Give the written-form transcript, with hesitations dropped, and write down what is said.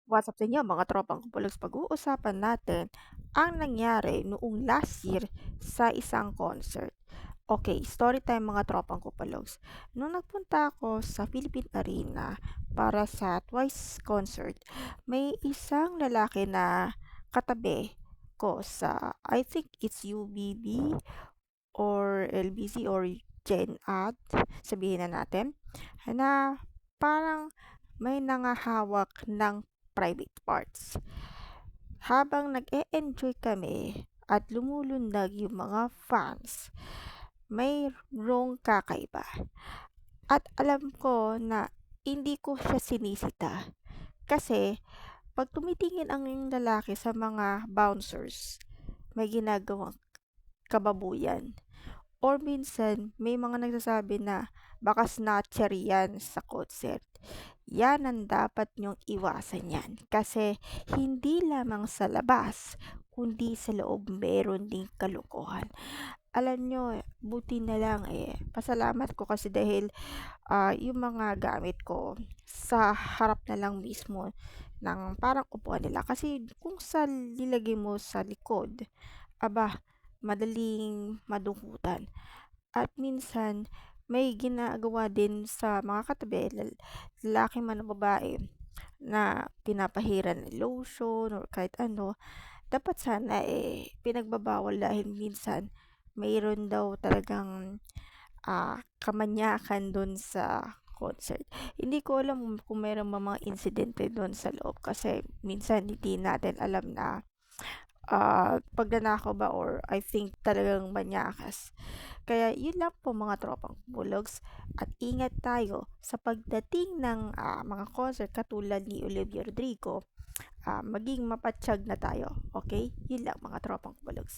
What's up sa inyo mga tropang kupulogs? Pag-uusapan natin ang nangyari noong last year sa isang concert. Okay, story time mga tropang kupulogs. Nung nagpunta ako sa Philippine Arena para sa Twice concert, may isang lalaki na katabi ko sa, I think it's UBB or LBC or Gen Ad, sabihin na natin, na parang may nangahawak ng private parts. Habang nag-e-enjoy kami at lumulundag yung mga fans, mayroong kakaiba. At alam ko na hindi ko siya sinisita. Kasi, pag tumitingin ang lalaki sa mga bouncers, may ginagawang kababuyan. Or minsan, may mga nagsasabi na baka snatcher yan sa concert. Yan ang dapat niyong iwasan yan. Kasi hindi lamang sa labas, kundi sa loob meron ding kalokohan. Alam nyo, buti na lang pasalamat ko kasi dahil yung mga gamit ko sa harap na lang mismo ng parang upuan nila. Kasi kung sa lilagay mo sa likod, aba, madaling madungkutan. At minsan, may ginagawa din sa mga katabi, lalaki man o babae, na pinapahiran ng lotion or kahit ano, dapat sana pinagbabawal dahil minsan mayroon daw talagang kamanyakan dun sa concert. Hindi ko alam kung meron ba mga insidente dun sa loob kasi minsan hindi natin alam na pagnanakaw ba or I think talagang manyakas. Kaya yun lang po mga tropang bulogs at ingat tayo sa pagdating ng mga concert katulad ni Olivia Rodrigo, maging mapatsyag na tayo. Okay? Yun lang mga tropang bulogs.